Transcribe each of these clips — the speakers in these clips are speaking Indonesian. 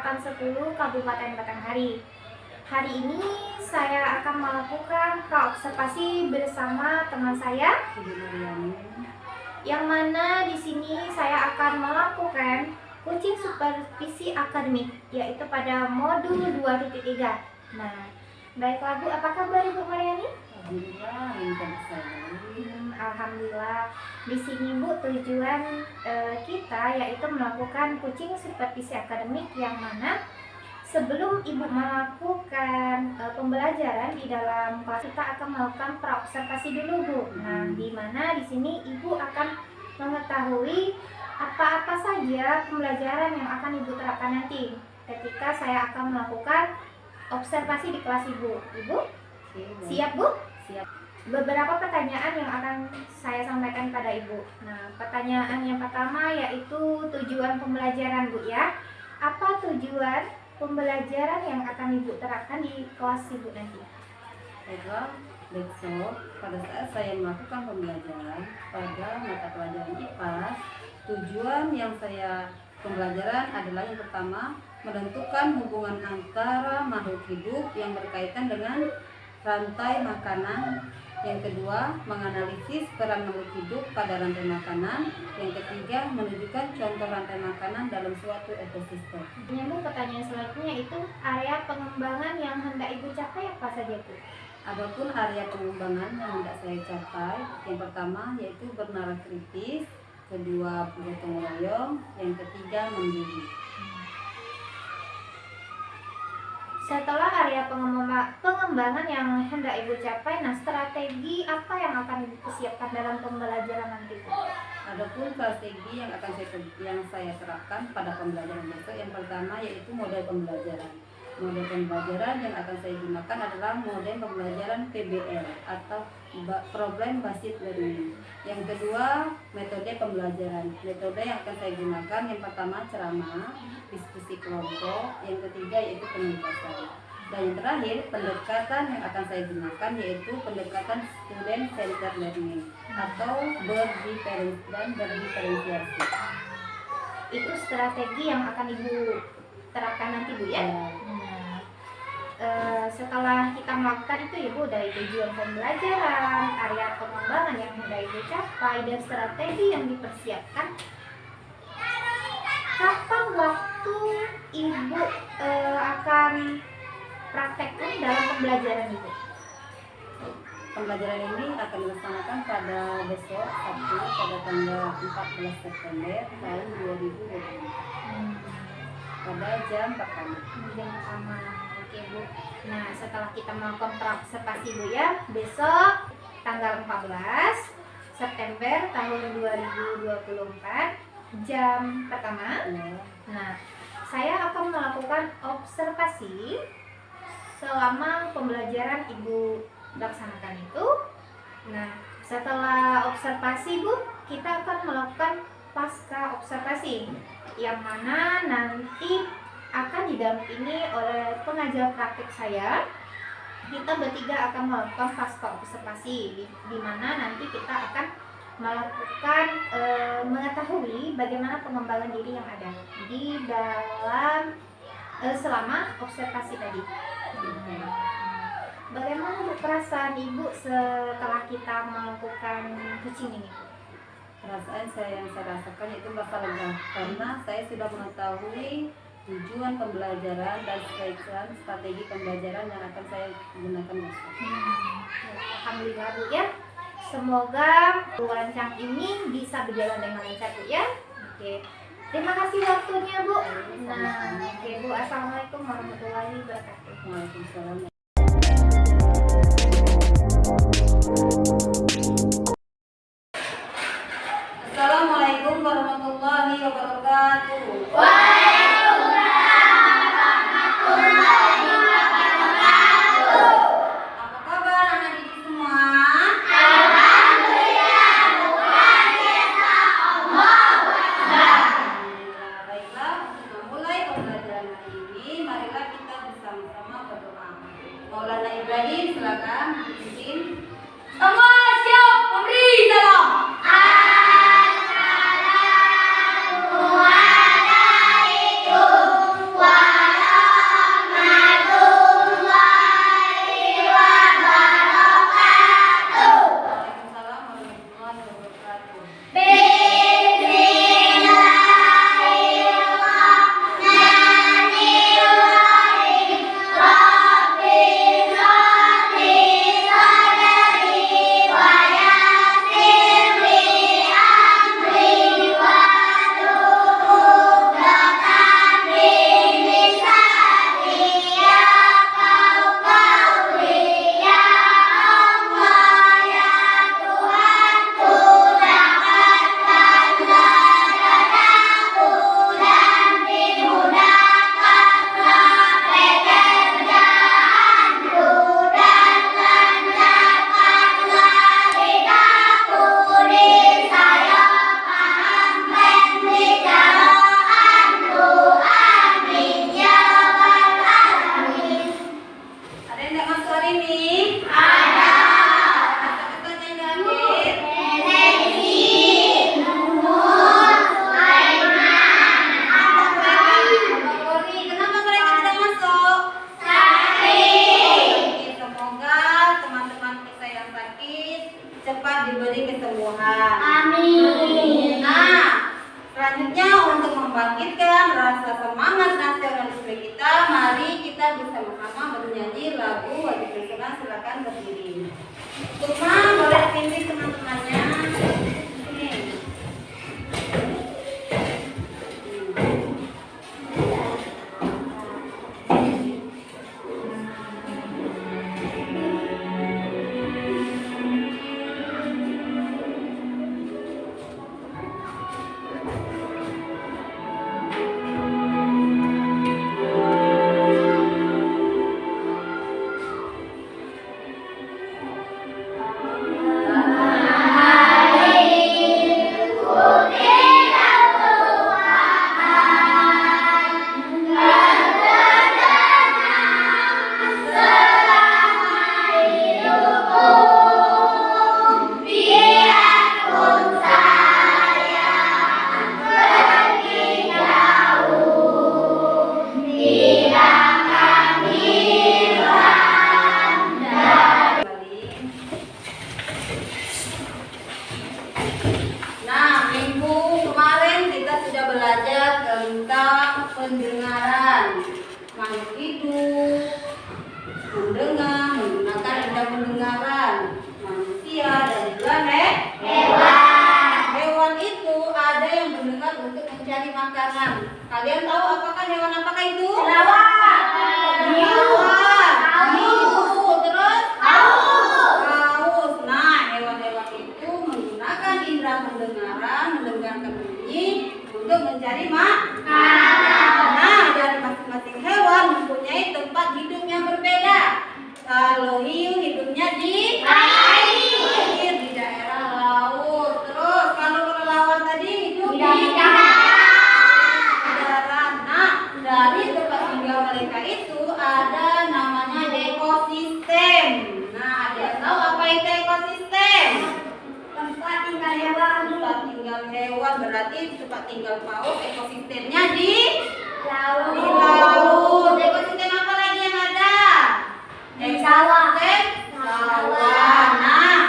Harapan 10 Kabupaten Batanghari. Hari ini saya akan melakukan praobservasi bersama teman saya, yang mana di sini saya akan melakukan coaching supervisi akademik, yaitu pada modul 2.3. Nah, baiklah Bu, apa kabar Ibu Mariani? Alhamdulillah. Di sini Bu, tujuan kita yaitu melakukan coaching supervisi akademik, yang mana sebelum Ibu melakukan pembelajaran di dalam kelas, kita akan melakukan praobservasi dulu Bu. Nah, di mana di sini Ibu akan mengetahui apa-apa saja pembelajaran yang akan Ibu terapkan nanti ketika saya akan melakukan observasi di kelas Ibu. Ibu siap Bu? Siap. Beberapa pertanyaan yang akan saya sampaikan pada Ibu. Nah, pertanyaan yang pertama yaitu tujuan pembelajaran Bu ya. Apa tujuan pembelajaran yang akan Ibu terapkan di kelas Ibu nanti? Baiklah, besok pada saat saya melakukan pembelajaran pada mata pelajaran IPA, tujuan yang saya pembelajaran adalah yang pertama, menentukan hubungan antara makhluk hidup yang berkaitan dengan rantai makanan. Yang kedua, menganalisis peran makhluk hidup pada rantai makanan. Yang ketiga, menunjukkan contoh rantai makanan dalam suatu ekosistem. Nyambung pertanyaan selanjutnya, itu area pengembangan yang hendak Ibu capai apa saja Bu? Adapun area pengembangan yang hendak saya capai, yang pertama yaitu bernalar kritis, kedua gotong royong, yang ketiga mandiri. Setelah area pengembangan yang hendak Ibu capai, nah strategi apa yang akan Ibu persiapkan dalam pembelajaran nanti Bu? Adapun strategi yang saya terapkan pada pembelajaran besok, yang pertama yaitu model pembelajaran. Model pembelajaran yang akan saya gunakan adalah model pembelajaran PBL atau Problem Based Learning. Yang kedua, metode pembelajaran. Metode yang akan saya gunakan yang pertama ceramah, diskusi kelompok, yang ketiga yaitu penugasan. Dan yang terakhir, pendekatan yang akan saya gunakan yaitu pendekatan student centered learning atau berdiferensiasi. Itu strategi yang akan Ibu terapkan nanti Bu ya. Setelah kita melakukan itu Ibu, dari tujuan pembelajaran, area pengembangan yang hendak Ibu capai, dan strategi yang dipersiapkan, kapan waktu Ibu akan praktekkan dalam pembelajaran Ibu? Pembelajaran ini akan dilaksanakan pada besok Sabtu pada tanggal 14 September tahun 2020 pada jam pertama. Oke Bu. Nah, setelah kita melakukan praobservasi Bu ya, besok tanggal 14 September tahun 2024 jam pertama. Nah, saya akan melakukan observasi selama pembelajaran Ibu laksanakan itu. Nah, setelah observasi Bu, kita akan melakukan pasca observasi, yang mana nanti akan didampingi oleh pengajar praktik saya. Kita bertiga akan melakukan pasca observasi, di mana nanti kita akan melakukan mengetahui bagaimana pengembangan diri yang ada di dalam selama observasi tadi. Bagaimana Bu perasaan Ibu setelah kita melakukan coaching ini? Perasaan yang saya rasakan itu merasa lega karena saya sudah mengetahui tujuan pembelajaran dan strategi pembelajaran yang akan saya gunakan besok. Alhamdulillah Bu ya. Semoga rancang ini bisa berjalan dengan lancar Bu ya. Oke. Terima kasih waktunya Bu. Nah, oke Bu. Assalamualaikum warahmatullahi wabarakatuh. Waalaikumsalam. Assalamualaikum warahmatullahi wabarakatuh. Maulana Ibrahim, silakan pimpin. Semua siap memberi salam. Assalamualaikum warahmatullahi membangkitkan rasa semangat nasionalisme kita, mari kita bersama-sama bernyanyi lagu wajib nasional. Silakan berdiri. Cuma boleh pimpin teman-temannya. Sini. Nah, minggu kemarin kita sudah belajar tentang pendengaran, makhluk hidup, mendengar, menggunakan indera pendengaran, manusia dan juga hewan. Hewan itu ada yang mendengar untuk mencari makanan. Kalian tahu apakah hewan apakah itu? Kelawar. Terus? Paus. Nah, hewan-hewan itu menggunakan indera pendengaran, mendengarkan bunyi untuk mencari makanan. Nah, dan masing-masing hewan mempunyai tempat hidup yang berbeda. Kalau hiu hidupnya di air, di daerah laut. Terus kalau kelelawar tadi hidup di darat. Nah, dari tempat tinggal mereka itu ada namanya ekosistem. Nah, ada yang tahu apa itu ekosistem? Tempat tinggal hewan. Tempat tinggal hewan berarti tempat tinggal paus, ekosistemnya di Laut. laut. Ekosistem apa lagi yang ada? Sawah. Ekosistem sawah. Nah,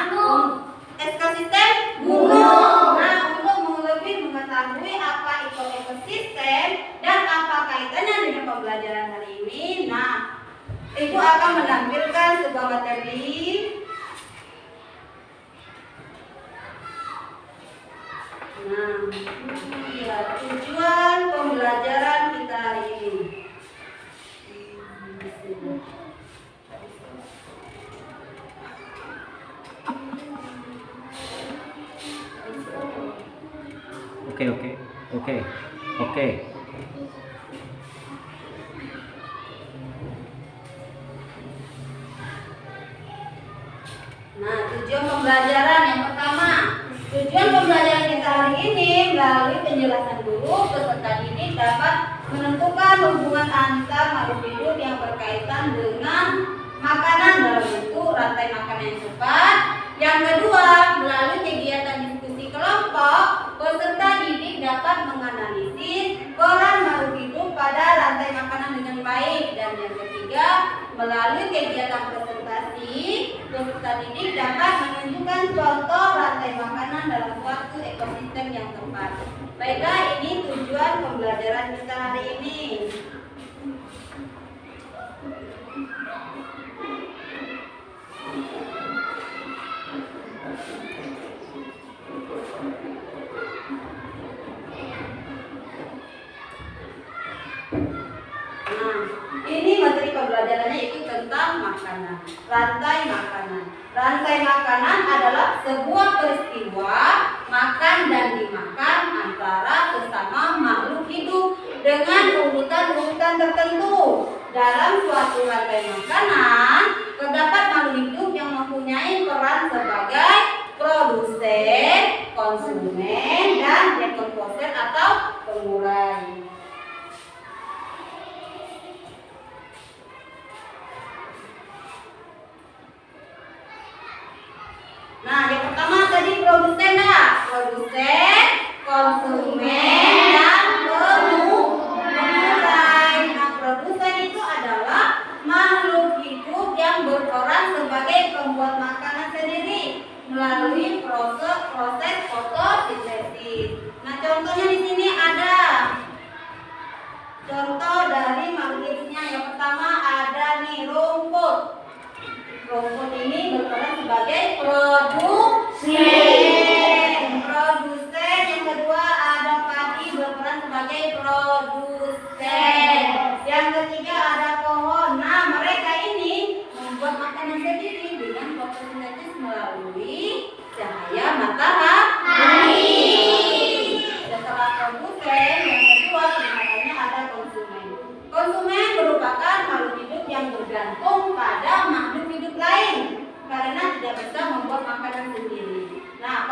ekosistem gunung. Nah, untuk lebih mengetahui apa itu ekosistem dan apa kaitannya dengan pembelajaran hari ini, nah, Ibu akan menampilkan sebuah materi. Nah, ya, tujuan pembelajaran kita hari ini. Oke. Nah, tujuan pembelajaran yang pertama. Tujuan pembelajaran kita hari ini melalui penjelasan guru, peserta didik dapat menentukan hubungan antar makhluk hidup yang berkaitan dengan makanan dalam bentuk rantai makanan yang cepat. Yang kedua, melalui kegiatan diskusi kelompok, peserta didik dapat menganalisis peran makhluk hidup pada rantai makanan dengan baik. Dan yang ketiga, melalui kegiatan presentasi, peserta didik dapat menunjukkan contoh rantai makanan dalam suatu ekosistem yang tepat. Baiklah, ini tujuan pembelajaran kita hari ini. Nah, ini materi pembelajarannya yaitu tentang makanan, rantai makanan. Rantai makanan adalah sebuah peristiwa makan dan dimakan antara sesama makhluk hidup dengan urutan-urutan tertentu. Dalam suatu rantai makanan, terdapat makhluk hidup yang mempunyai peran sebagai produsen, konsumen, dan dekomposer atau pengurai. Nah, yang pertama tadi produsen dah. Produsen, konsumen, dan pengurai. Nah, produsen itu adalah makhluk hidup yang berperan sebagai pembuat makanan sendiri melalui proses fotosintesis. Nah, contohnya di sini ada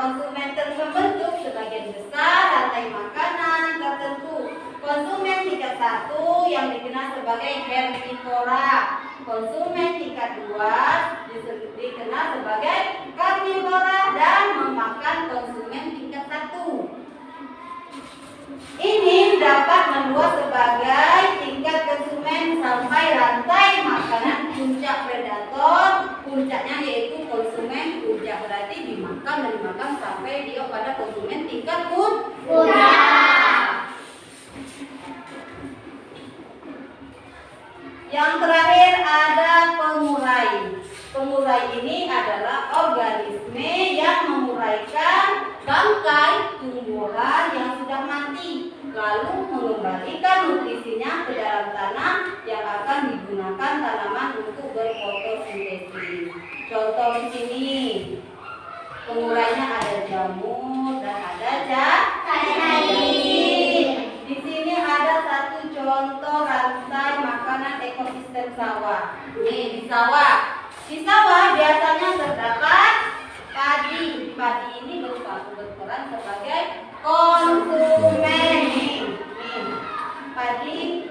konsumen terbentuk sebagian besar rantai makanan tertentu. Konsumen tingkat 1 yang dikenal sebagai herbivora. Konsumen tingkat 2 dikenal sebagai karnivora dan memakan konsumen tingkat 1. Ini dapat meluas sebagai tingkat konsumen sampai rantai makanan puncak predator. Puncaknya yaitu konsumen puncak, berarti dimakan dan dimakan sampai dia pada konsumen tingkat puncak. Yang terakhir ada pengurai. Pengurai ini adalah organisme yang menguraikan bangkai tumbuhan yang sudah mati, lalu mengembalikan nutrisinya ke dalam tanah yang akan digunakan tanaman untuk berfotosintesis. Contoh di sini, pengurainya ada jamur dan ada jahit. Di sini ada satu contoh rantai makanan ekosistem sawah. Nih, di sawah. Di sawah biasanya terdapat padi. Padi ini berperan sebagai konsumen. Nih, padi.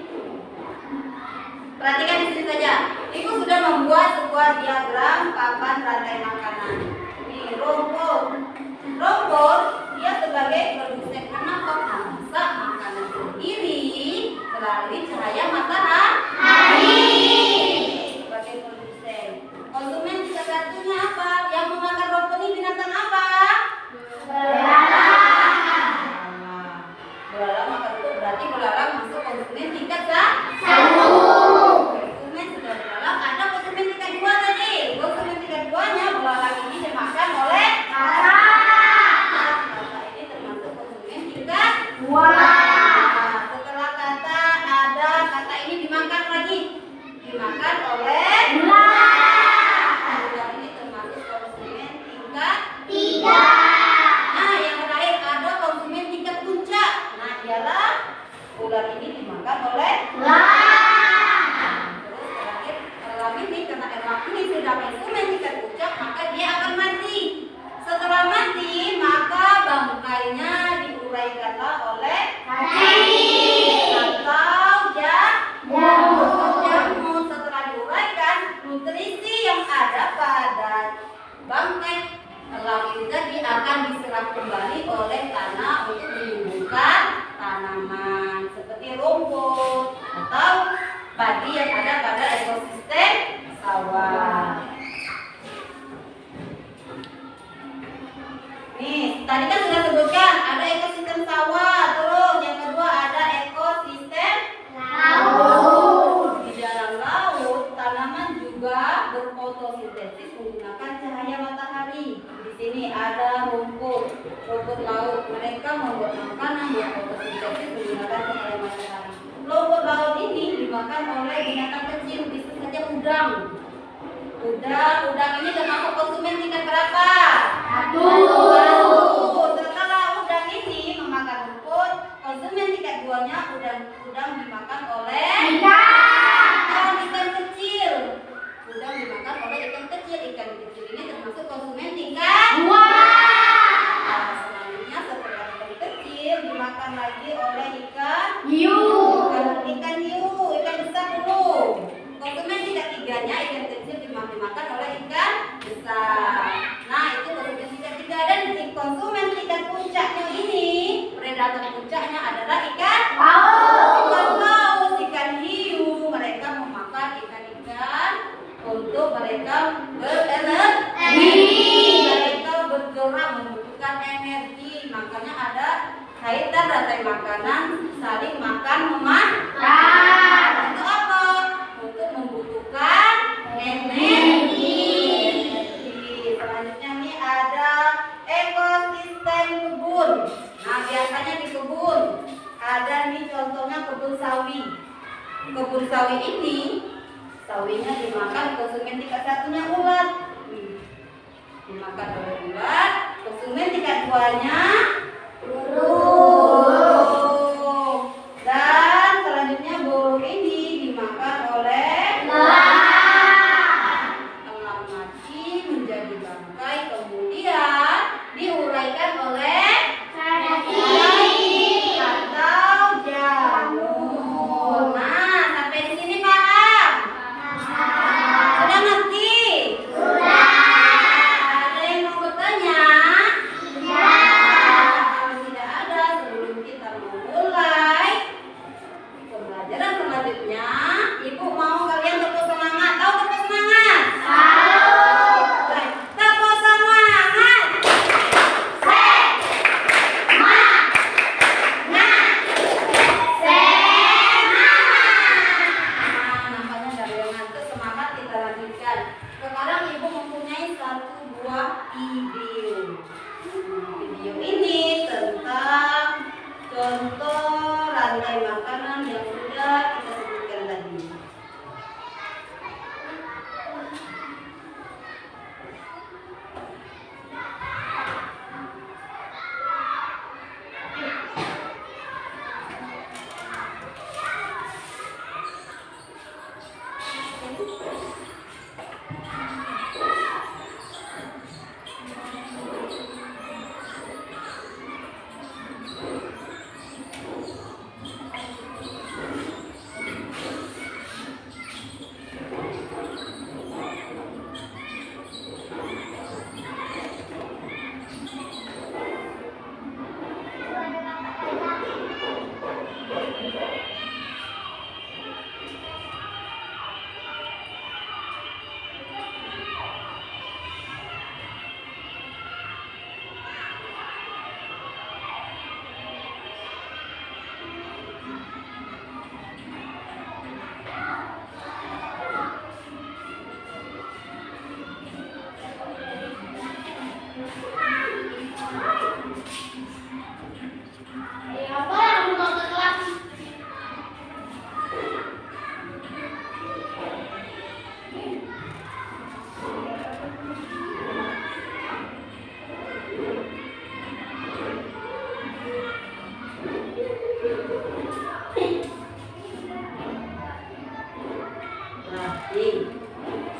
Perhatikan di sini saja. Ibu sudah membuat sebuah diagram papan rantai makanan. Nih, rumput. Rumput dia sebagai produsen. Kenapa? Masak makanan sendiri melalui cahaya matahari. Sebagai produsen. Konsumen tingkat 1-nya apa? Yang memakan rumput ini binatang apa? Belalang makan rumput, berarti belalang masuk konsumen tingkat 1. Konsumen sudah belalang, ada konsumen tingkat 2 tadi. Konsumen tingkat 2-nya belalang ini dimakan oleh kata. Ini termasuk konsumen tingkat 2. Setelah kata ada kata ini dimakan lagi. Dimakan oleh ular. Ular ini termasuk konsumen tingkat 3. Nah, yang terakhir ada konsumen tingkat puncak. Nah, ialah ular ini dimakan oleh terus terakhir elang ini, karena elang ini sudah konsumen tingkat puncak, maka dia akan mati. Setelah mati, maka bangkainya diuraikanlah oleh atau jamur. Setelah diuraikan, nutrisi yang ada pada bangkai elang ini tadi akan diserap kembali oleh tanah untuk menyembuhkan tanaman seperti rumput atau padi yang ada pada ekosistem sawah. Nih, tadi kan sudah sebutkan ada ekosistem sawah, terus yang kedua ada ekosistem laut. Di dalam laut, tanaman juga berfotosintesis menggunakan cahaya matahari. Di sini ada rumput laut. Mereka membuat makanan berfotosintesis menggunakan cahaya matahari. Rumput laut ini dimakan oleh binatang kecil, bisa saja udang. Udang ini termasuk konsumen tingkat berapa? 1. Setelah udang ini memakan rumput, konsumen tingkat 2-nya udang dimakan oleh ikan kecil. Udang dimakan oleh ikan kecil. Ikan kecil ini termasuk konsumen tingkat 2. Selanjutnya setelah ikan kecil dimakan lagi oleh ikan hiu. Ikan besar dulu. Konsumen tingkat 3-nya ikan kecil dimakan oleh ikan besar. Nah, itu konsumen tingkat 3. Dan konsumen tingkat puncaknya ini, predator puncaknya adalah ikan paus, ikan hiu. Mereka memakan ikan-ikan untuk mereka berenergi. Mereka bergerak membutuhkan energi. Makanya ada kaitan rantai makanan saling makan memakan. Untuk apa? Untuk membutuhkan energi. Selanjutnya nih ada ekosistem kebun. Nah, biasanya di kebun ada nih contohnya kebun sawi. Kebun sawi ini sawinya dimakan konsumen tingkat 1-nya ulat. Dimakan oleh ulat. Konsumen tingkat 2-nya burung. Dan selanjutnya burung ini dimakan oleh elang mati menjadi bangkai, kemudian diuraikan video. Video ini tentang contoh rantai makanan yang sudah kita sebutkan tadi.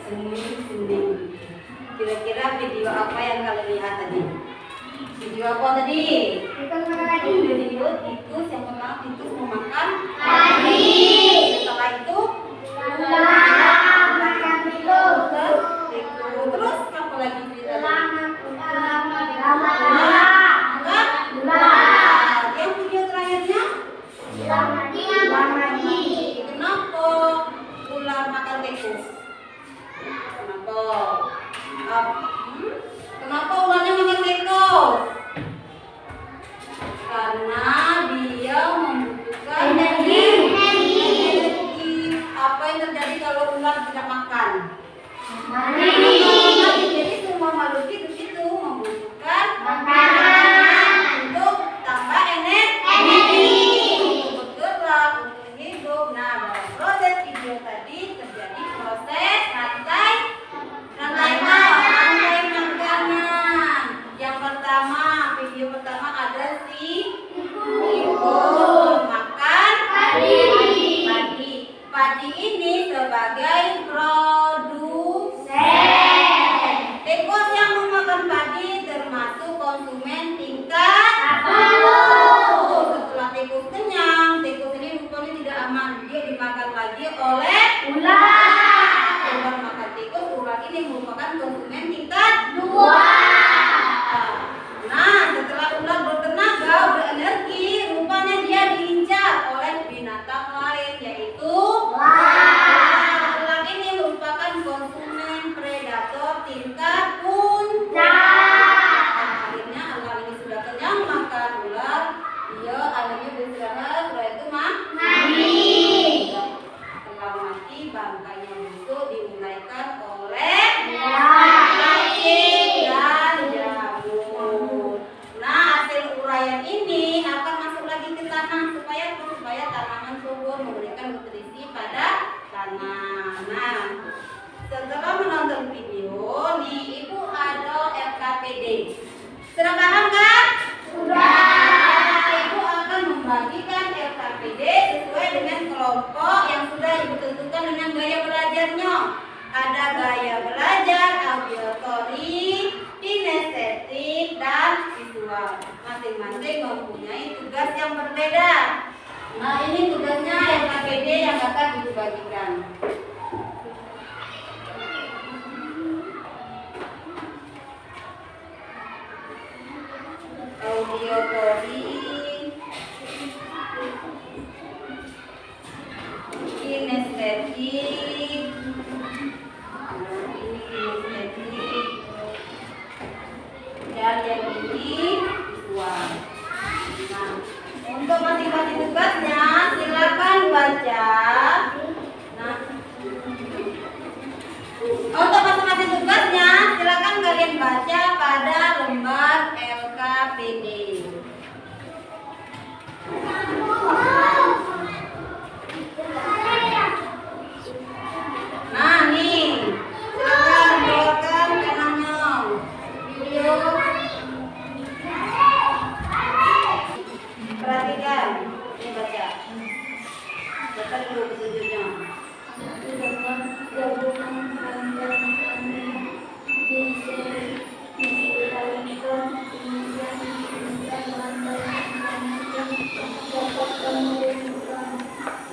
Senyum-senyum. Kira-kira video apa yang kalian lihat tadi? Video apa tadi? Video tikus yang pertama tikus memakan padi. Setelah itu terus apa lagi ceritanya? Yang video terakhirnya? Kenapa ular makan tikus? Kenapa ularnya makan tikus? Karena dia membutuhkan energi. Apa yang terjadi kalau ular tidak makan? Jadi semua makhluk hidup itu membutuhkan makanan untuk tambah energi, untuk bergerak, untuk hidup. Nah, dalam proses video tadi terjadi proses rantai makanan. Yang pertama, video pertama ada si tikus makan padi. Padi ini sebagai produsen. Tikus yang memakan padi termasuk konsumen tingkat 1. Setelah tikus kenyang, tikus ini rupanya tidak aman. Dia dimakan lagi oleh ular. Ular makan tikus, ular ini merupakan konsumen tingkat 2. Nah, setelah ular bertenaga, berenergi, rupanya dia diincar oleh binatang lain, yaitu ular ini merupakan konsumen predator tingkat puncak. Akhirnya ular ini sudah kenyang makan ular, dia akhirnya beristirahat, setelah itu mati. Setelah mati, bangkainya busuk diuraikan oleh cacing dan jamur. Nah, hasil uraian ini akan masuk lagi ke tanah supaya tanaman subur, memberikan nutrisi pada tanah. Nah, setelah menonton video nih, Ibu ada RKPD. Sudah paham kan? Sudah. Ibu akan membagikan RKPD sesuai dengan kelompok yang sudah Ibu tentukan dengan gaya belajarnya. Ada gaya belajar, auditory, kinestetik, dan visual. Masing-masing mempunyai tugas yang berbeda. Nah, ini tugasnya RKPD yang akan Ibu bagikan. Auditory, kinestetik, dan yang ini visual. Nah, untuk masing-masing tugasnya silakan baca. Nah, dibaca pada lembar LKPD. Nah nih, silakan keluarkan penanya. Yuk. Perhatikan, ini baca. Baca dulu petunjuknya.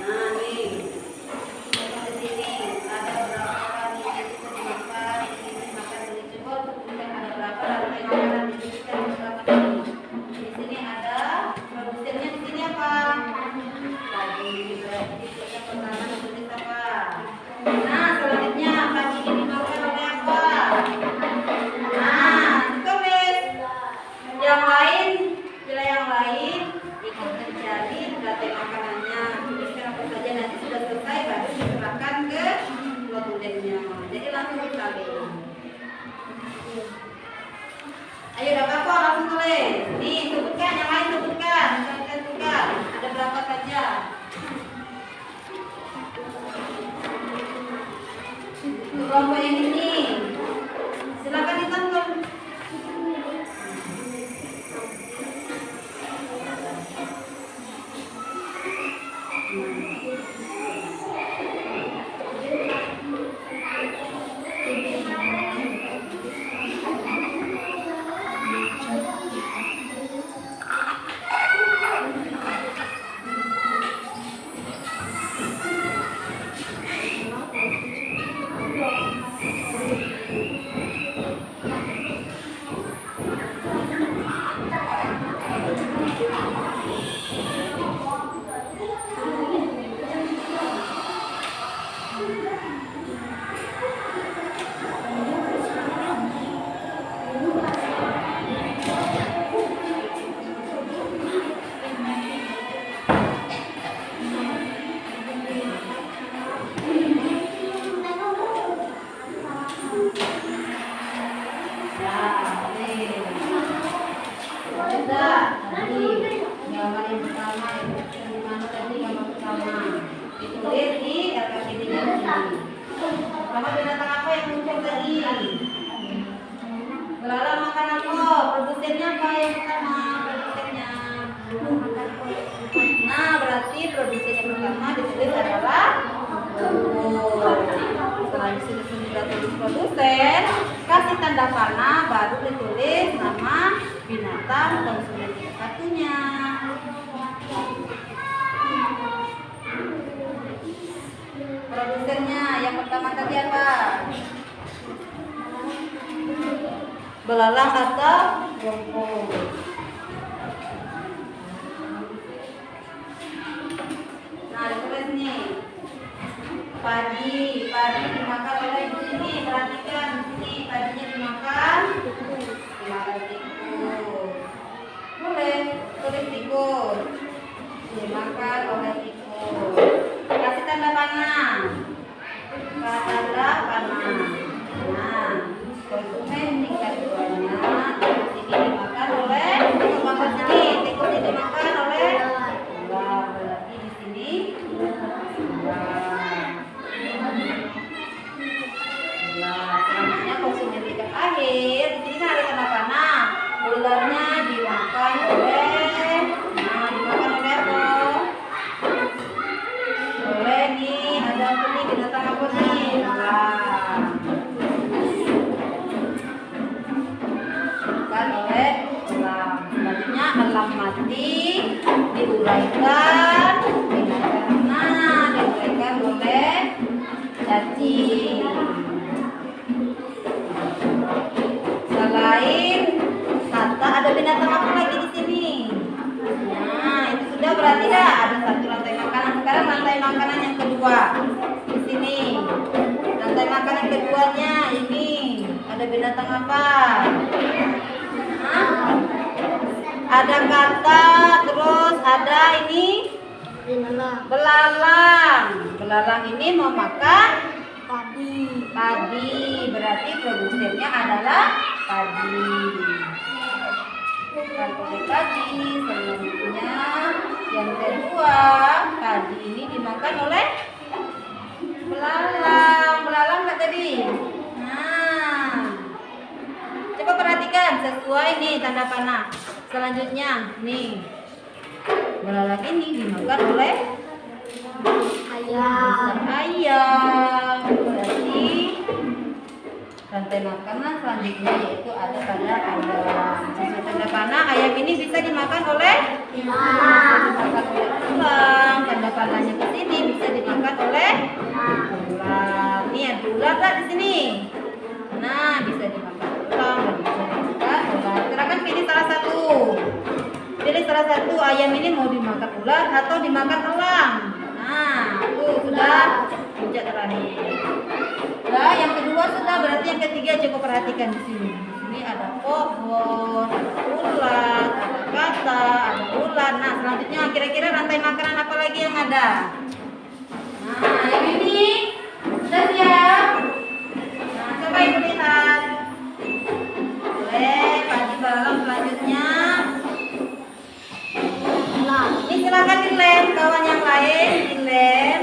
Nah nih, di sini ada berapa kali ini bisa dimakan, ini makan dari coba kemudian ada berapa lalu makanan disebutkan berapa kali. Di sini ada produsennya di sini apa? Pagi berarti yang pertama ditulis apa? Nah selanjutnya pagi ini dimakan oleh apa? Nah tulis yang lain, wilayah yang lain ikut mencari data makanannya. Tuliskan apa saja nanti sudah selesai baru diserahkan ke produsennya. Jadi langsung disalin. Ayo dapat kok langsung tulis. Nih sebutkan yang lain sebutkan. Sebutkan ada berapa saja. Kelompok yang ini silakan ditonton. Belalang makan apa? Produsennya apa yang pertama? Produsennya. Nah, berarti produsen yang pertama ditulis adalah setelah sudah tulis produsen, kasih tanda panah, baru ditulis nama binatang konsumen yang satunya. Produsennya yang pertama tadi apa? Belalang atau jongkok. Nah, ditulis nih. Padi dimakan oleh di sini. Perhatikan di sini, padinya dimakan tikus. Boleh tulis tikus. Dimakan oleh tikus. Kasih tanda panah. Tanda panah. Nah, konsumen tingkat 2-nya tikus ini dimakan oleh tikus ini dimakan oleh ular. Berarti di sini ular. Selanjutnya konsumen tingkat akhir. Di sini ada tanda panah. Ularnya dimakan oleh dimakan oleh apa? Oleh nih, ada apa nih? Binatang apa nih? Ular. Oleh elang. Selanjutnya elang mati diuraikan diuraikan oleh cacing. Selain kata ada binatang apa lagi di sini? Nah itu sudah berarti dah ada satu rantai makanan. Sekarang rantai makanan yang kedua di sini. Rantai makanan keduanya ini ada binatang apa? Ada kata, terus ada ini belalang. Belalang ini mau makan padi. Berarti produsennya adalah padi. Bukan oleh padi. Selanjutnya yang kedua, padi ini dimakan oleh belalang. Belalang nggak tadi? Nah, coba perhatikan sesuai nih tanda panah. Selanjutnya nih, belalang ini dimakan oleh ayam. ayam. Berarti rantai makanan selanjutnya yaitu ada pada ayam. Sesuai tanda panah, ayam ini bisa dimakan oleh dimakan oleh ular. Tanda panahnya ke sini bisa dimakan oleh ular. Nih ada ular nggak di sini? Nah, bisa dimakan ular dan bisa dimakan ular. Silakan pilih salah satu. Pilih salah satu, ayam ini mau dimakan ular atau dimakan elang. Nah, tuh sudah puncak terakhir. Nah, yang kedua sudah, berarti yang ketiga coba perhatikan di sini. Di sini ada pohon, ada ulat, ada kata, ada ulat. Nah, selanjutnya kira-kira rantai makanan apa lagi yang ada? Nah, yang ini sudah siap. Nah, coba ibu lihat. Boleh, padi belalang selanjutnya. Nah, ini silakan dilem, kawan yang lain dilem.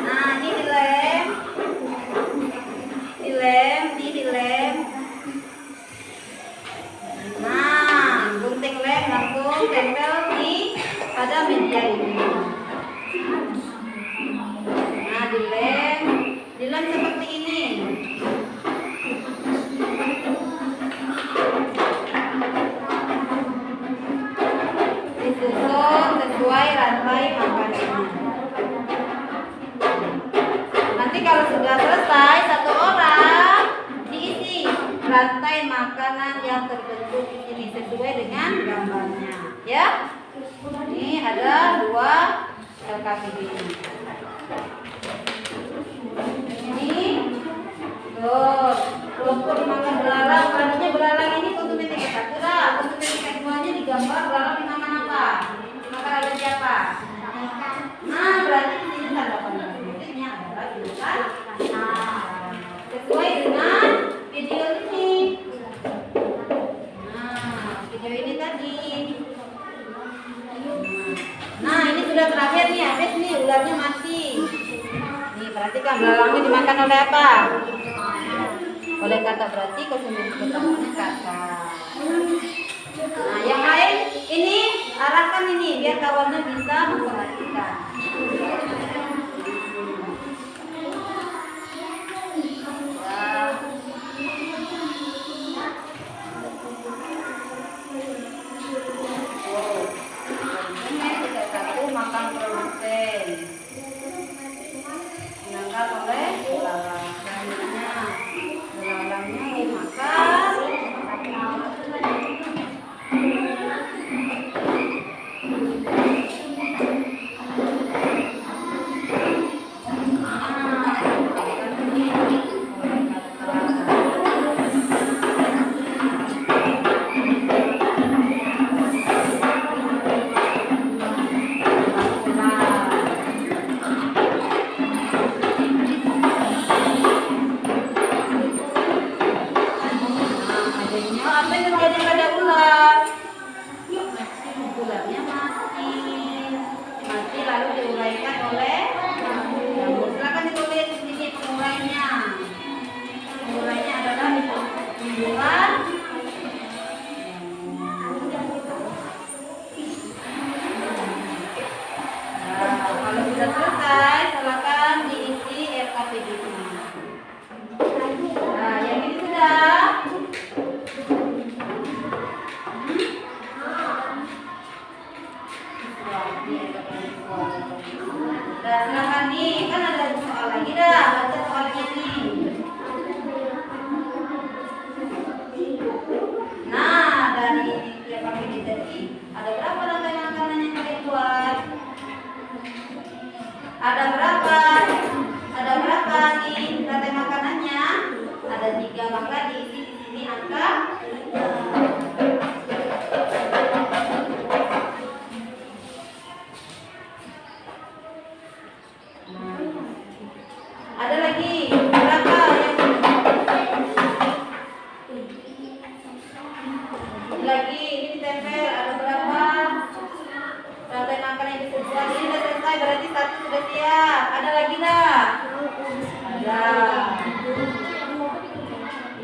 Nah, ini dilem. Ini dilem. Nah, gunting lem langsung tempel di pada media ini. Nah, dilem seperti ini. Disusun sesuai rantai makanan. Nanti kalau sudah selesai, satu orang diisi rantai makanan yang terbentuk di sini sesuai dengan gambarnya, ya. Ini ada 2 LKPD ini. Ini tuh kelompok dimakan belalang. Selanjutnya belalang ini konsumsi kedua. Konsumsi keduanya digambar belalang dimakan apa? Makan oleh siapa? Nah, berarti di sini tanda panah selanjutnya adalah dimakan sesuai dengan video ini. Nah, video ini tadi. Nah, ini sudah terakhir nih, habis nih ularnya mati. Nih, perhatikan belalangnya dimakan oleh apa? Oleh kata, berarti konsumsi pertamanya kata. Nah, yang lain ini arahkan ini biar kawannya bisa memperhatikan. Makan produsen diangkat oleh belalang. Selanjutnya belalangnya dimakan.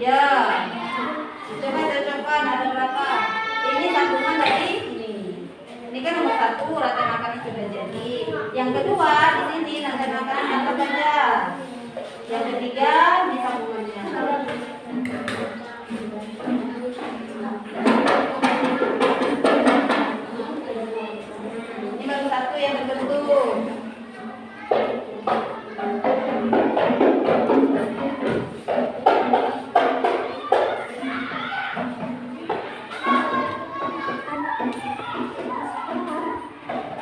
Ya. Coba cocokkan ada berapa? Ini sambungan tadi ini. Ini kan nomor 1 rantai makanan sudah jadi. Yang kedua di sini rantai makanan apa saja? Yang ketiga ini sambungannya. Ini baru 1 yang terbentuk.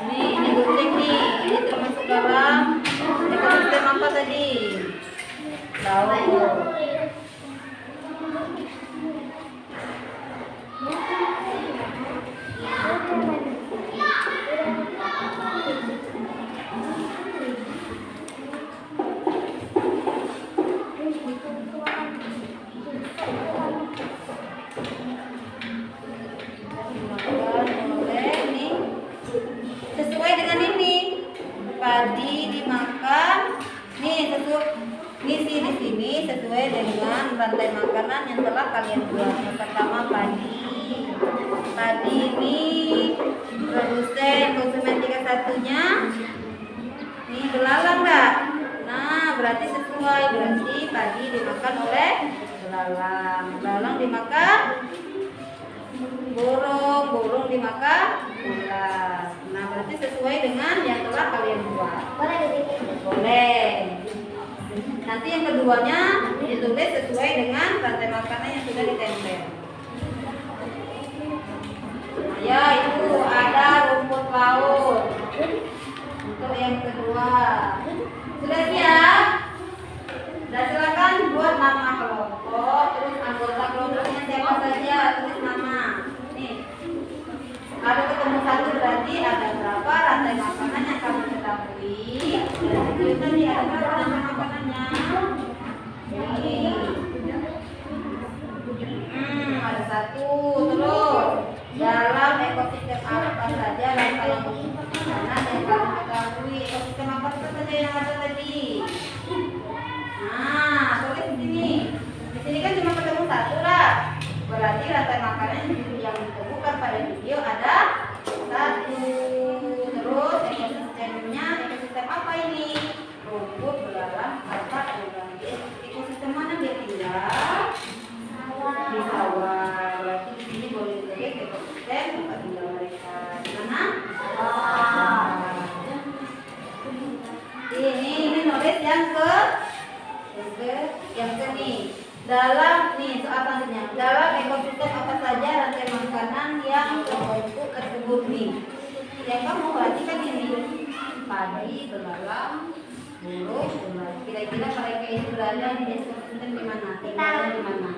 Ini gunting nih. Ini termasuk dalam ekosistem apa tadi? Laut. Boleh nih. Sesuai dengan ini. Padi dimakan. Nih ngisi di sini sesuai dengan rantai makanan yang telah kalian buat. Yang pertama padi. Padi ini produsen konsumen 31-nya. Nih belalang enggak? Nah, berarti sesuai. Berarti padi dimakan oleh belalang. Belalang dimakan burung dimakan ular. Nah, berarti sesuai dengan yang telah kalian buat. Boleh dibikin. Boleh. Nanti yang keduanya ditulis sesuai dengan rantai makanan yang sudah ditempel. Nah, ya, itu ada rumput laut. Untuk yang kedua. Sudah siap? Dan silakan buat nama kelompok, terus anggota kelompoknya siapa saja, tulis nama. Nih, kalau ketemu 1 berarti ada berapa rantai makanan yang kamu ketahui. Dan itu tadi ada berapa rantai makanannya. Nih, ada 1. Terus dalam ekosistem apa saja rantai makanan yang kamu ketahui. Ekosistem apa saja yang ada tadi. Nah, tulis di sini. Di sini kan cuma ketemu 1 lah. Berarti rantai makanan yang ditemukan pada video ada 1. Terus ekosistemnya, ekosistem apa ini? Rumput, belalang, karpat, udang. Ekosistem mana dia tinggal? Di sawah. Berarti di sini boleh ditulis ekosistem tempat tinggal mereka. Di mana? Ini nulis yang ke nih. Dalam nih soal selanjutnya. Dalam ekosistem apa saja rantai makanan yang terbentuk tersebut nih? Yang kamu perhatikan ini. Padi, belalang, burung, ular. Kira-kira mereka itu berada di ekosistem di mana? Tinggalnya di mana?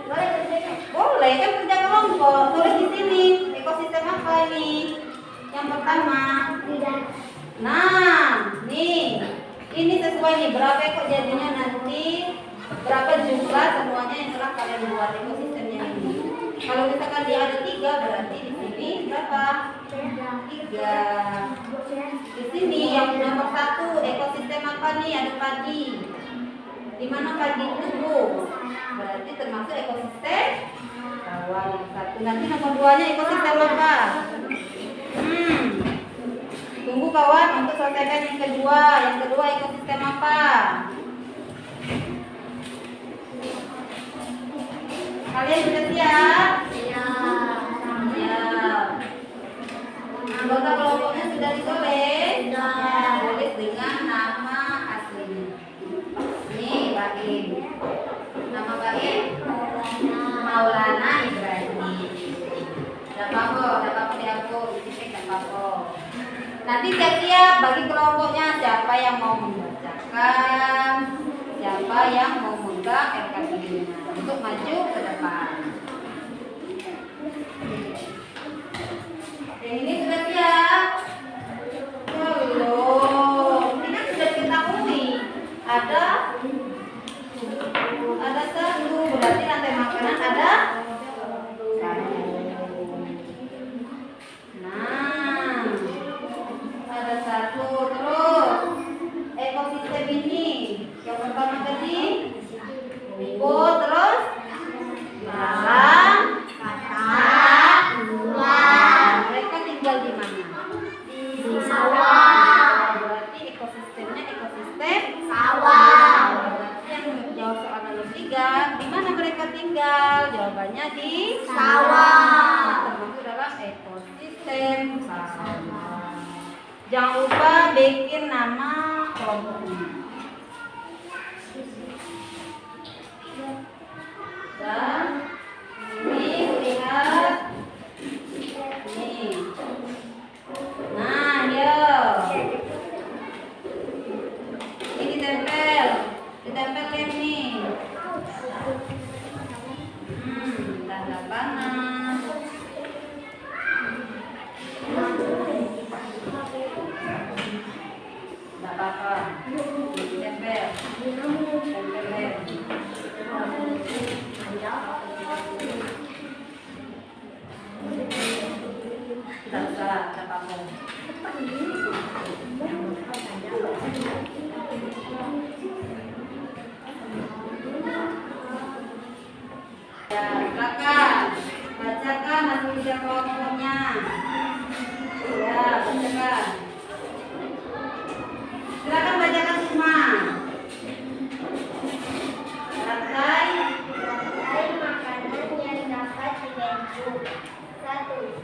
Boleh dibikin. Boleh kan kerja kelompok. Tulis di sini. Ekosistem apa ini? Yang pertama. Tidak. Nah, nih. Ini sesuai nih, berapa kok jadinya nanti, berapa jumlah semuanya yang telah kalian buat ekosistemnya ini. Kalau misalkan dia ada 3, berarti di sini berapa? 3. Di sini yang nomor 1, ekosistem apa nih? Ada padi. Di mana padi tumbuh? Berarti termasuk ekosistem sawah yang 1. Nanti nomor 2-nya ekosistem apa? Tunggu kawan untuk selesaikan yang kedua. Yang kedua ekosistem apa? Kalian sudah siap? Ya. Siap. Anggota kelompoknya sudah ditulis? Sudah. Tulis dengan nama aslinya. Nih, Baim. Nama Baim? Maulana Ibrahim. Dapat apa dihapus? Diketik dapat apa? Nanti siap-siap bagi kelompoknya siapa yang mau membacakan, siapa yang mau memegang RKB-nya untuk maju ke depan. Yang ini sudah siap? Belum. Ini kan sudah diketahui. Ada 1, berarti rantai makanan ada 1. Nah, ada 1. Terus ekosistem ini yang pertama tadi rumput, terus ketiga, di mana mereka tinggal? Jawabannya di Sawah. Termasuk dalam ekosistem sawah. Jangan lupa bikin nama kelompoknya. Dan ini lihat nih. Nah, yuk. Ini ditempel lem nih. Tanda panah. Tidak apa-apa. Ditempel. Tempel lem. Tidak usah, tidak apa-apa. Ya, silakan bacakan hasil kerja kelompoknya. Ya, bacakan. Silakan bacakan semua. Rantai Makanan yang dapat dibentuk. 1.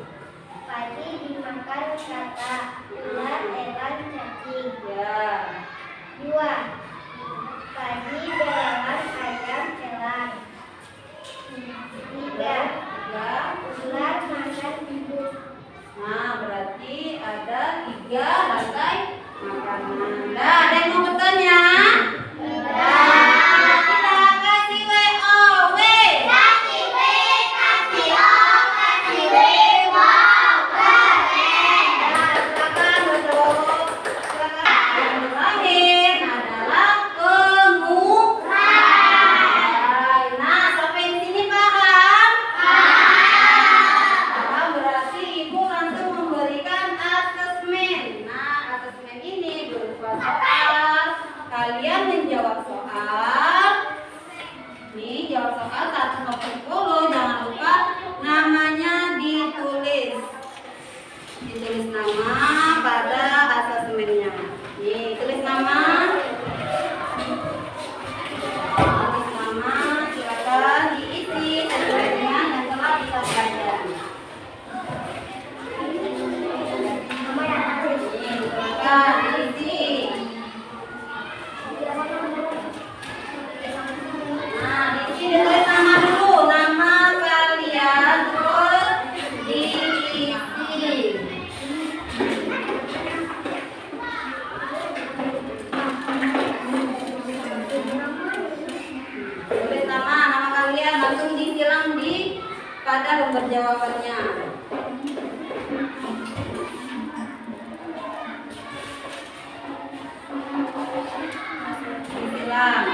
Padi dimakan kata, ular, elang, cacing. ya. 2. Padi belalang, ayam, elang. 3. Ya. Ular makan bibit. Nah, berarti ada 3 rantai makanan. Nah, ada yang mau bertanya? Kita kasih WO. Silakan duduk. Silakan. Yang terakhir adalah pengurai. Nah, sampai di sini paham? Paham berarti ibu langsung memberikan asesmen. Nah, asesmen ini berupa soal. Kalian menjawab soal. Nih, jawab soal 1-10. Jangan lupa namanya ditulis. Ditulis nama pada asesmennya. Nih, tulis nama. Tulis nama, silakan diisi sesuainya yang telah kita pelajari. Nih, silakan diisi. Nah, diisi ditulis nama dulu, nama kalian terus diisi. Tulis nama kalian langsung disilang di pada lembar jawabannya. Disilang.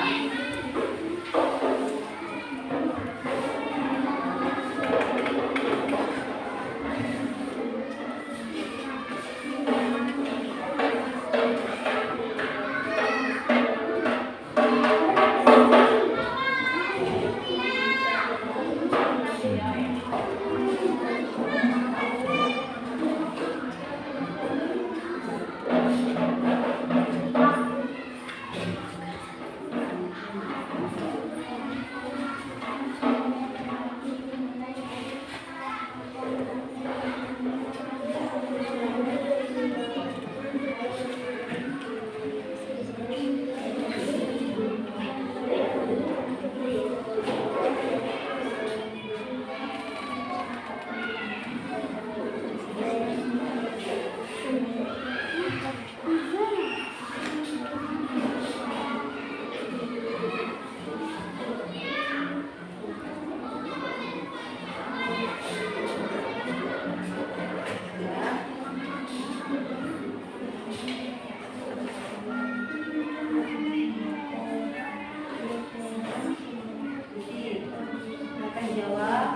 Silakan jawab.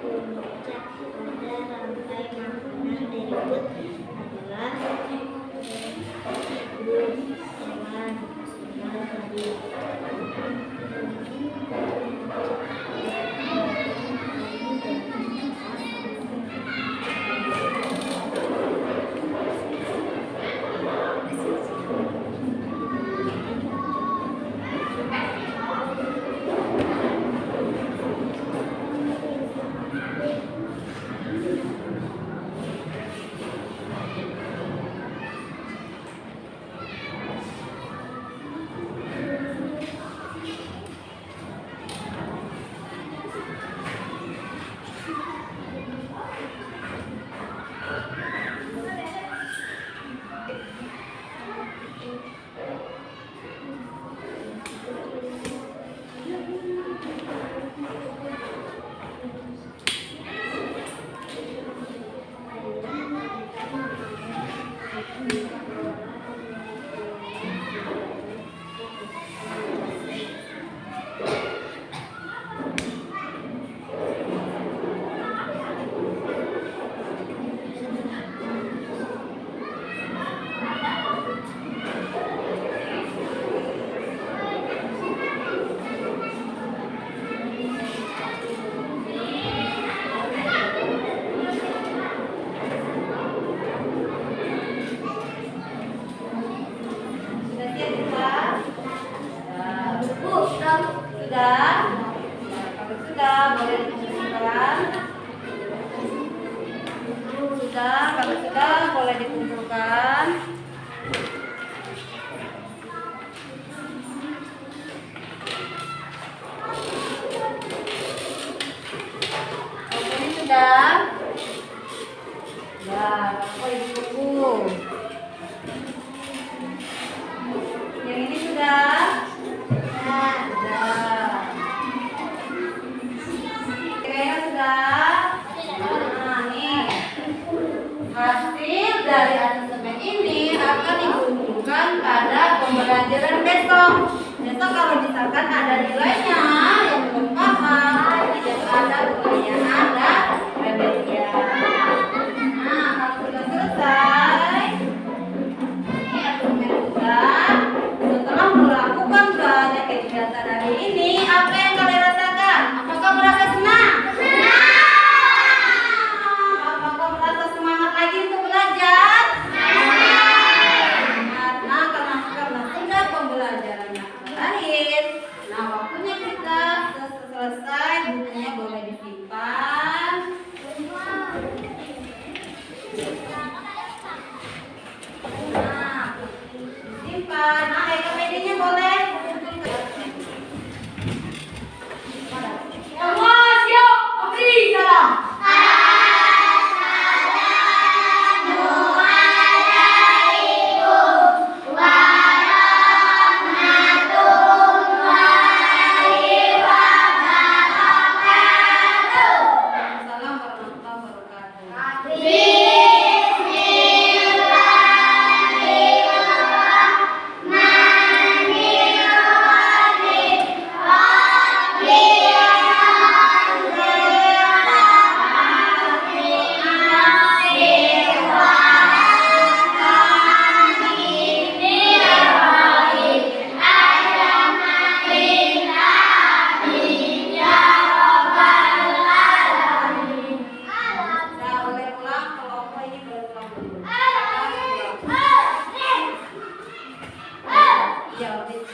Puncak pada rantai makanan berikut adalah burung, hewan, ular, padi. sudah? Nah, kalau sudah boleh dikumpulkan. Sudah, kalau sudah boleh dikumpulkan. Ini sudah. Ya, apa ibu tunggu. Yang ini sudah. Sudah. Kira-kira sudah. Nah, nih. Hasil dari asesmen ini akan dikumpulkan pada pembelajaran besok. Besok kalau misalkan ada nilainya yang belum paham, tidak ada nilainya, ada remedial. Nah, kalau sudah selesai, ini asesmen sudah. Setelah melakukan banyak kegiatan hari ini, apa yang kalian rasakan? Apakah merasa senang? Apakah merasa semangat lagi untuk belajar? Nah, karena sudah pembelajarannya berakhir, nah waktunya kita selesai, bukunya boleh disimpan. Nah, disimpan. Nah, EKPD-nya boleh. Waalaikumsalam warahmatullahi wabarakatuh. Nah, boleh pulang, kalau apa ini boleh pulang dulu. Ya, habis.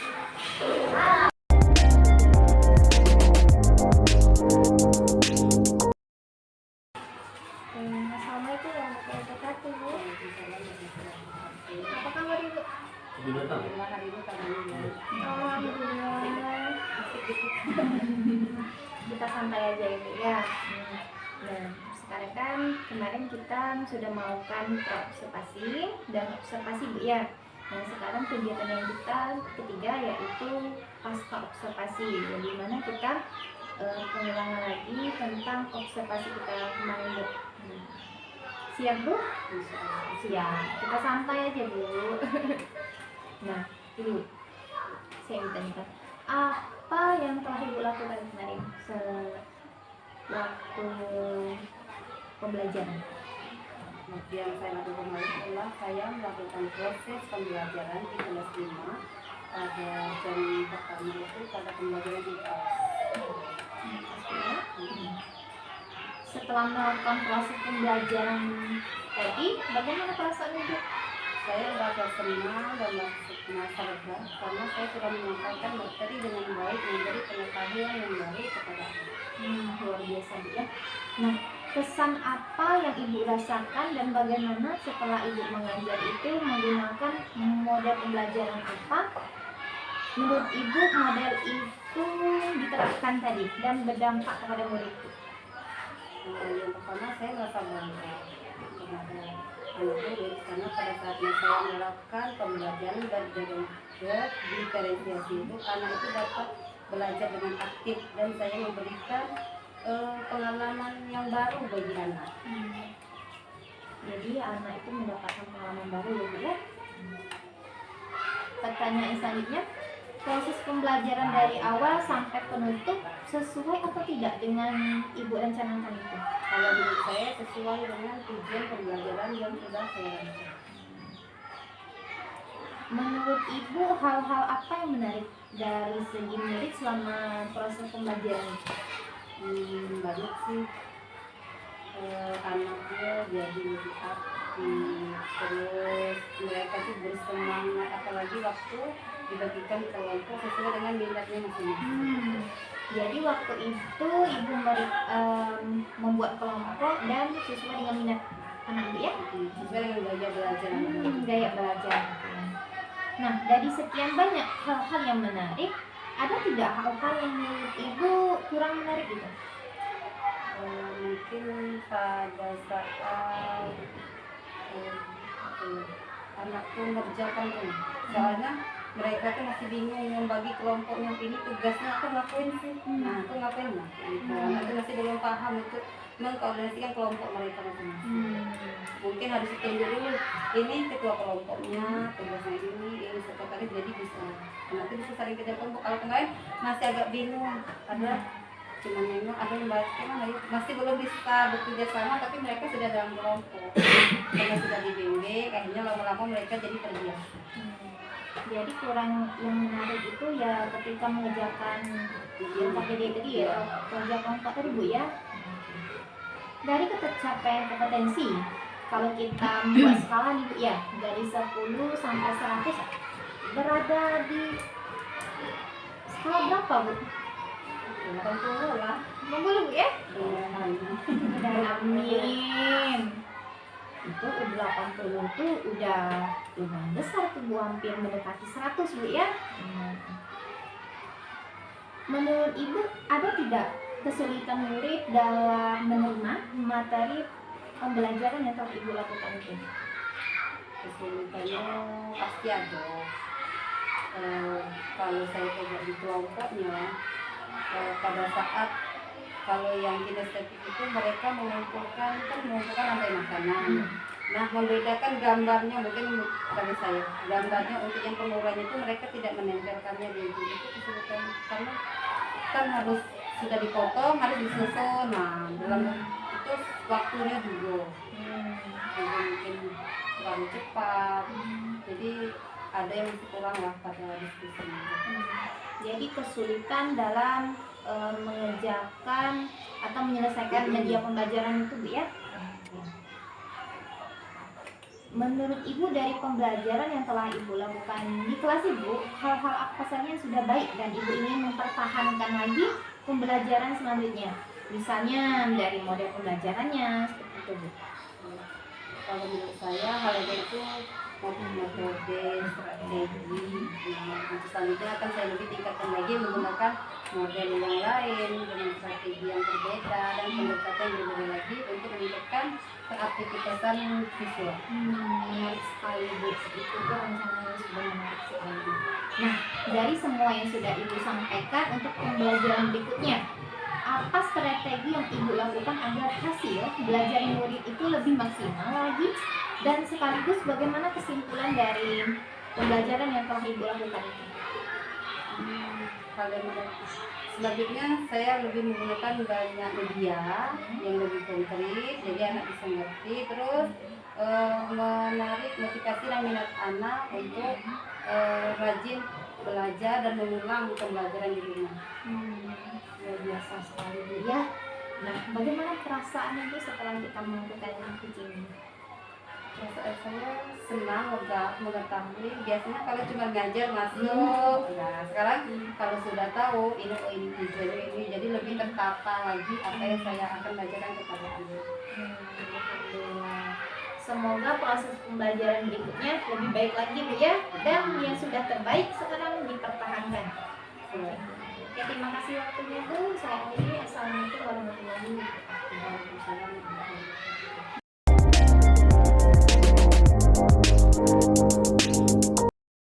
Assalamualaikum warahmatullahi wabarakatuh, Bu. Apa kabar, Ibu? Alhamdulillah, hari ini kabarnya Alhamdulillah. Kita santai aja, Ibu ya. Nah, sekarang kan kemarin kita sudah melakukan observasi dan observasi, Bu ya. Nah, sekarang kegiatan yang kita ketiga yaitu pasca observasi, yang dimana kita pengulangan lagi tentang observasi kita kemarin, Bu. Siap, Bu? Siap. Kita santai aja, Bu. Nah, ini saya minta apa yang telah Ibu lakukan kemarin sewaktu pembelajaran? Yang saya lakukan kemarin adalah saya melakukan proses pembelajaran di kelas 5 pada jam pertama itu pada pembelajaran di kelas. Setelah melakukan proses pembelajaran tadi, bagaimana perasaan Ibu? Saya merasa senang dan merasa lega karena saya sudah menyampaikan materi dengan baik, memberi pengetahuan yang baik kepada anak. Luar biasa, Bu ya. Nah, kesan apa yang Ibu rasakan dan bagaimana setelah Ibu mengajar itu menggunakan model pembelajaran apa? Menurut Ibu model itu diterapkan tadi dan berdampak kepada murid? Yang pertama saya merasa bangga kepada anak murid karena pada saatnya saya menerapkan pembelajaran belajar diferensiasi itu, anak itu dapat belajar dengan aktif dan saya memberikan pengalaman yang baru bagi anak. Jadi anak itu mendapatkan pengalaman baru ya, Bu ya. Pertanyaan selanjutnya, proses pembelajaran dari awal sampai penutup sesuai atau tidak dengan Ibu rencanakan itu? Kalau menurut saya sesuai dengan tujuan pembelajaran yang sudah saya rancang. Menurut Ibu hal-hal apa yang menarik dari segi murid selama proses pembelajaran? Banyak sih, anaknya jadi lebih aktif, terus mereka tuh bersemangat, apalagi waktu dibagikan kelompok sesuai dengan minatnya masing-masing. Jadi waktu itu ibu membuat kelompok dan sesuai dengan minat anak ibu ya. Sesuai dengan gaya belajar. Gaya belajar. Nah, dari sekian banyak hal-hal yang menarik, ada tidak hal-hal yang menurut ibu kurang menarik gitu? Mungkin pada saat anakku mengerjakan tuh, soalnya mereka tuh masih bingung membagi kelompoknya, ini tugasnya aku ngapain sih, nah aku ngapain lah gitu. Anak tuh masih belum paham untuk mengkoordinasikan kelompok mereka masing-masing. Mungkin harus ditunjuk dulu, ini ketua kelompoknya, tugasnya ini sekretaris, jadi bisa nanti bisa saling kerja kelompok. Kalau kemarin masih agak bingung, ada cuma memang ada yang masih belum bisa bekerja sama, tapi mereka sudah dalam kelompok karena sudah dibimbing, akhirnya lama-lama mereka jadi terbiasa. Jadi kurang yang menarik itu ya ketika mengerjakan yang tadi ya kerja kelompok tadi Bu ya. Dari ketercapaian kompetensi, kalau kita membuat skala nih Bu ya, dari 10 sampai 100 berada di skala berapa Bu? 80 lah. 80 Bu ya? Dan Amin. Itu 80 itu udah lumayan besar tuh Bu, hampir mendekati 100 Bu ya. Menurut Ibu ada tidak kesulitan murid dalam menerima materi pembelajaran yang telah Ibu lakukan itu? Kesulitannya pasti ada. Kalau saya coba di kelompoknya, pada saat kalau yang kinestetik itu mereka mengumpulkan rantai makanan. Nah, membedakan gambarnya mungkin bagi saya, gambarnya untuk yang pengurangannya itu mereka tidak menempelkannya di itu kesulitan karena kan harus sudah dipotong, harus disusun. Nah, dalam itu waktunya juga mungkin kurang cepat. Jadi ada yang masih kurang lah pada diskusi. Jadi kesulitan dalam mengerjakan atau menyelesaikan media pembelajaran itu Bu ya. Menurut Ibu dari pembelajaran yang telah Ibu lakukan di kelas Ibu, hal-hal apa saja yang sudah baik dan Ibu ingin mempertahankan lagi pembelajaran selanjutnya? Misalnya dari model pembelajarannya seperti itu Bu. Kalau menurut saya hal itu metode strategi. Nah, selanjutnya akan saya lebih tingkatkan lagi menggunakan model yang lain dengan strategi yang berbeda dan pendekatan yang berbeda lagi untuk meningkatkan keaktifitasan siswa. Menarik sekali Bu, itu tuh rencananya sudah menarik sekali. Nah, dari semua yang sudah Ibu sampaikan untuk pembelajaran berikutnya, apa strategi yang Ibu lakukan agar hasil belajar murid itu lebih maksimal lagi, dan sekaligus bagaimana kesimpulan dari pembelajaran yang telah Ibu lakukan itu? Selanjutnya saya lebih menggunakan banyak media yang lebih konkret, jadi anak bisa ngerti, terus menarik motivasi dan minat anak untuk rajin belajar dan mengulang pembelajaran di rumah. Luar biasa sekali Bu ya. Nah, bagaimana perasaan Ibu setelah kita melakukan kucing? Perasaan saya senang mengetahui. Biasanya kalau cuma ngajar masuk, nah sekarang kalau sudah tahu ini tujuannya ini, jadi lebih tertata lagi apa yang saya akan belajarkan kepada anak. Alhamdulillah. Semoga proses pembelajaran berikutnya lebih baik lagi Bu ya, dan yang sudah terbaik sekarang dipertahankan. Oke, terima kasih waktunya Bu. Saya akhiri. Assalamualaikum warahmatullahi wabarakatuh.